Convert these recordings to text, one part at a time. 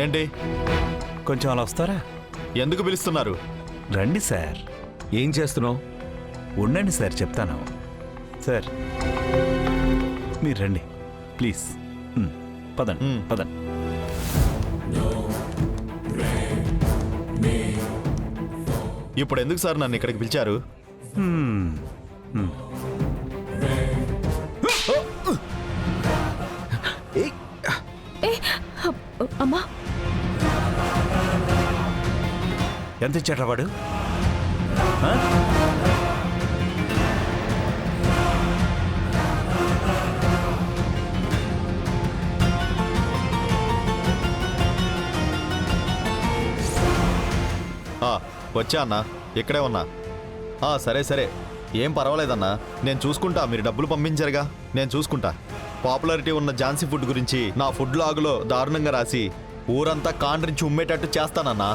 ఏంటి? కొంచెం అలా వస్తారా? ఎందుకు పిలుస్తున్నారు? రండి సార్. ఏం చేస్తున్నావు? ఉండండి సార్, చెప్తాను. సార్ మీరు రండి ప్లీజ్. పదండి పదండి. ఇప్పుడు ఎందుకు సార్ నన్ను ఇక్కడికి పిలిచారు? అమ్మా, ఎంత ఇచ్చాడ్రా వాడు? వచ్చా అన్నా, ఇక్కడే ఉన్నా. సరే సరే, ఏం పర్వాలేదన్నా, నేను చూసుకుంటా. మీరు డబ్బులు పంపించారుగా, నేను చూసుకుంటా. పాపులారిటీ ఉన్న ఝాన్సీ ఫుడ్ గురించి నా ఫుడ్ లాగులో దారుణంగా రాసి ఊరంతా కాండ్రించి ఉమ్మేటట్టు చేస్తానన్నా.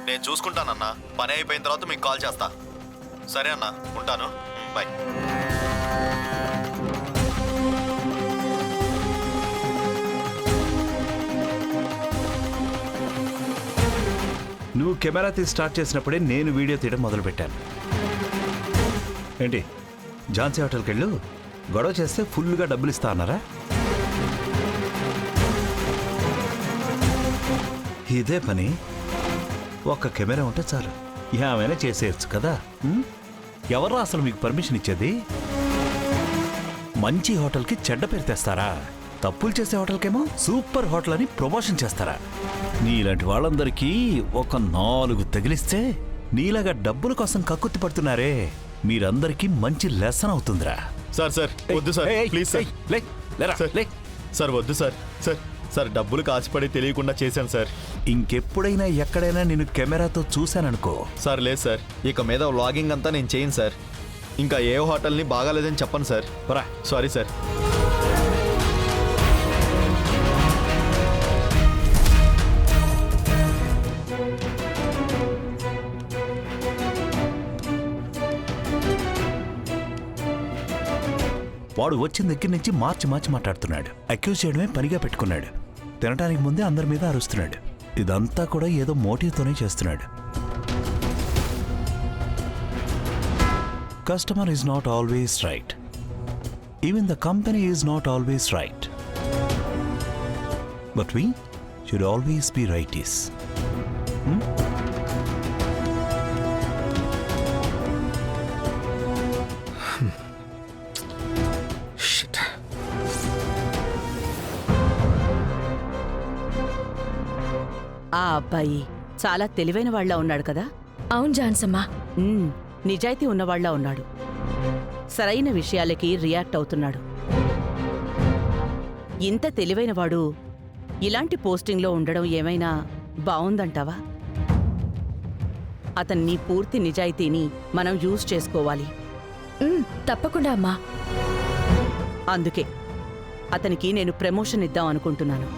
నేను చూసుకుంటానన్నా. పని అయిపోయిన తర్వాత మీకు కాల్ చేస్తా. సరే అన్నా, ఉంటాను. బాయ్. నువ్వు కెమెరా తీసి స్టార్ట్ చేసినప్పుడే నేను వీడియో తీయడం మొదలుపెట్టాను. ఏంటి, ఝాన్సీ హోటల్కి వెళ్ళు, గొడవ చేస్తే ఫుల్గా డబ్బులు ఇస్తా అన్నారా? ఇదే పని. ఒక్క కెమెరా ఉంటే చాలు, ఏమైనా చేసేయచ్చు కదా. ఎవరు అసలు మీకు పర్మిషన్ ఇచ్చేది? మంచి హోటల్కి చెడ్డ పేరు తెస్తారా? తప్పులు చేసే హోటల్కేమో సూపర్ హోటల్ అని ప్రమోషన్ చేస్తారా? నీలాంటి వాళ్ళందరికీ ఒక 4 తగిలిస్తే నీలాగా డబ్బుల కోసం కక్కుర్తి పడుతున్నారే, మీరందరికీ మంచి లెసన్ అవుతుందిరా. సార్ సార్ వద్దు సార్, ప్లీజ్ సార్. సార్ వద్దు సార్. సార్ సార్ డబ్బులు కాసిపడి తెలియకుండా చేశాను సార్. ఇంకెప్పుడైనా ఎక్కడైనా నేను కెమెరాతో చూశాననుకో. సార్ లేదు సార్, ఇక మీద వ్లాగింగ్ అంతా నేను చేయను సార్. ఇంకా ఏ హోటల్ని బాగాలేదని చెప్పను సార్. Sorry sir. వాడు వచ్చిన దగ్గర నుంచి మార్చి మాట్లాడుతున్నాడు. అక్యూజ్ చేయడమే పనిగా పెట్టుకున్నాడు. తినడానికి ముందే అందరి మీద అరుస్తున్నాడు. ఇదంతా కూడా ఏదో మోటివ్తోనే చేస్తున్నాడు. Customer is not always right. Even the company is not always right. But we should always be righteous. ఆ అబ్బాయి చాలా తెలివైన వాళ్ళ ఉన్నాడు కదా. అవును ఝాన్సమ్మా, నిజాయితీ ఉన్నవాళ్లా ఉన్నాడు. సరైన విషయాలకి రియాక్ట్ అవుతున్నాడు. ఇంత తెలివైనవాడు ఇలాంటి పోస్టింగ్లో ఉండడం ఏమైనా బావుందంటావా? అతన్ని పూర్తి నిజాయితీని మనం యూజ్ చేసుకోవాలి. తప్పకుండా అమ్మా. అందుకే అతనికి నేను ప్రమోషన్ ఇద్దాం అనుకుంటున్నాను.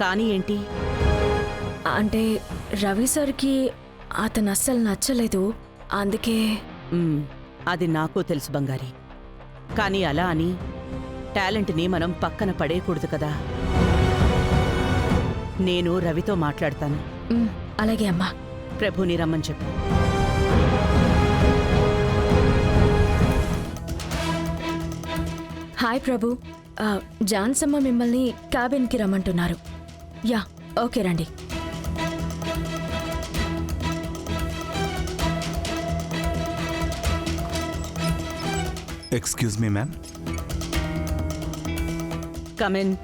కానీ ఏంటి? అంటే రవి సార్కి అతను అస్సలు నచ్చలేదు, అందుకే. అది నాకు తెలుసు బంగారి. కానీ అలా అని టాలెంట్ని మనం పక్కన పడేయకూడదు కదా. నేను రవితో మాట్లాడతాను. అలాగే అమ్మా. ప్రభుని రమ్మని చెప్పు. హాయ్ ప్రభు, ఝాన్సమ్మ మిమ్మల్ని క్యాబిన్కి రమ్మంటున్నారు. యా, ఓకే రండి. Excuse me ma'am. Come in.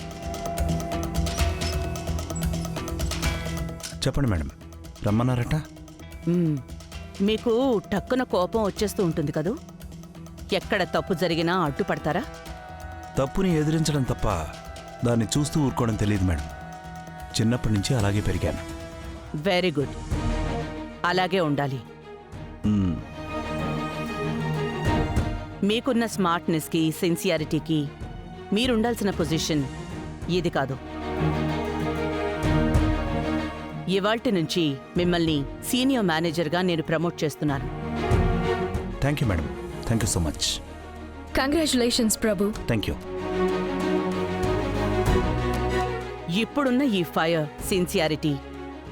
చెప్పండి మేడం, రమ్మన్నారట. మీకు టక్కున కోపం వచ్చేస్తూ ఉంటుంది కదూ. ఎక్కడ తప్పు జరిగినా అడ్డుపడతారా? తప్పుని ఎదిరించడం తప్ప దాన్ని చూస్తూ ఊరుకోవడం తెలియదు మేడం. చిన్నప్పటి నుంచి అలాగే పెరిగాను. వెరీ గుడ్, అలాగే ఉండాలి. మీకున్న స్మార్ట్నెస్కి, సిన్సియారిటీకి మీరుండాల్సిన పొజిషన్ ఇది కాదు. ఇవాల్టి నుంచి మిమ్మల్ని సీనియర్ మేనేజర్గా నేను ప్రమోట్ చేస్తున్నాను. Thank you madam, thank you so much. Congratulations Prabhu. Thank you. ఇప్పుడున్న ఈ ఫైర్, సిన్సియారిటీ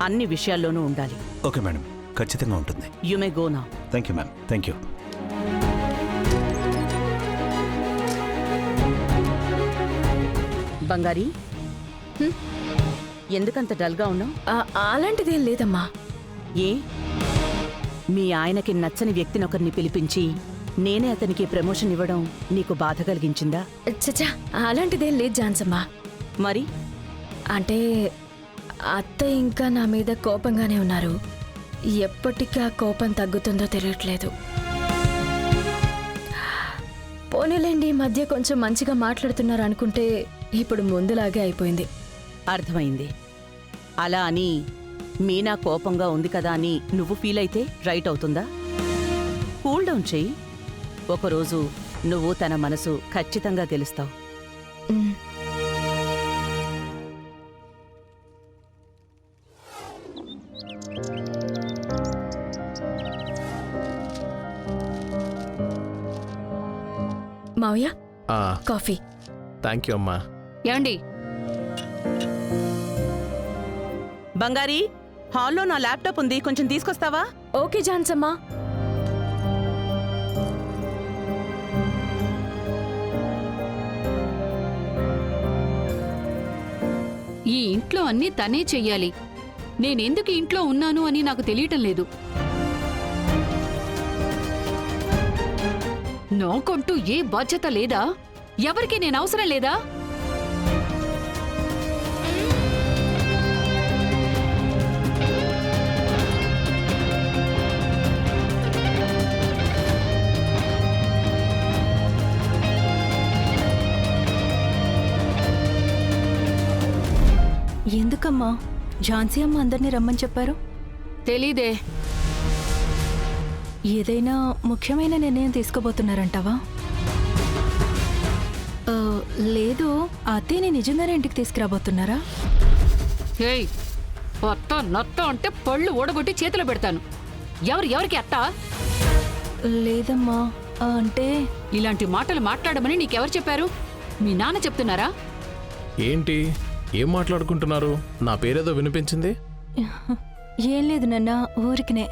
అన్ని విషయాల్లోనూ ఉండాలి. ఓకే మేడం, ఖచ్చితంగా ఉంటుంది. You may go now. Thank you ma'am, thank you. బంగారి, ఎందుకంత డల్గా ఉన్నావు? అలాంటిదేం లేదమ్మా. ఏ మీ ఆయనకి నచ్చని వ్యక్తినొకరిని పిలిపించి నేనే అతనికి ప్రమోషన్ ఇవ్వడం నీకు బాధ కలిగించిందా? చచ్చా, అలాంటిదేం లేదు జాన్సమ్మా. మరి అంటే అత్త ఇంకా నా మీద కోపంగానే ఉన్నారు. ఎప్పటికీ ఆ కోపం తగ్గుతుందో తెలియట్లేదు. పోనీలేండి, ఈ మధ్య కొంచెం మంచిగా మాట్లాడుతున్నారు అనుకుంటే ఇప్పుడు ముందులాగే అయిపోయింది. అర్థమైంది. అలా అని మీనా కోపంగా ఉంది కదా అని నువ్వు ఫీల్ అయితే రైట్ అవుతుందా? కూల్ డౌన్ చెయ్యి. ఒకరోజు నువ్వు తన మనసు ఖచ్చితంగా గెలుస్తావు. ఉమ్. మావయ్య, కాఫీ. థ్యాంక్ యూ అమ్మా. ఏమండి, బంగారి, హాల్లో నా ల్యాప్టాప్ ఉంది, కొంచెం తీసుకొస్తావా? ఓకే జాన్సమ్మా. ఈ ఇంట్లో అన్నీ తనే చెయ్యాలి. నేనెందుకు ఇంట్లో ఉన్నాను అని నాకు తెలియటం లేదు. నాకంటూ ఏ బాధ్యత లేదా? ఎవరికి నేను అవసరం లేదా? ఎందుకమ్మా ఝాన్సీ అమ్మ అందరినీ రమ్మని చెప్పారు? తెలీదే. ఏదైనా ముఖ్యమైన నిర్ణయం తీసుకోబోతున్నారంటావా? లేదు, అత్తయ్యని నిజంగానే ఇంటికి తీసుకురాబోతున్నారా? ఏయ్, అత్త నత్త అంటే పళ్ళు ఓడగొట్టి చేతిలో పెడతాను. ఎవరికి అత్త? లేదమ్మా, అంటే ఇలాంటి మాటలు మాట్లాడమని నీకెవరు చెప్పారు? మీ నాన్న చెప్తున్నారా? ఏంటి, ఏం మాట్లాడుకుంటున్నారు? నా పేరేదో వినిపించింది. ఏం లేదు నాన్న, ఊరికినే.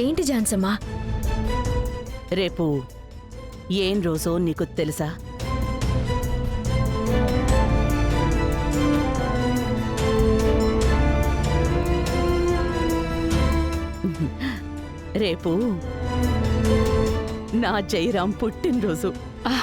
ఏంటి జాన్సమ్మా? రేపు ఏం రోజో నీకు తెలుసా? రేపు నా జైరాం పుట్టినరోజు. ఆ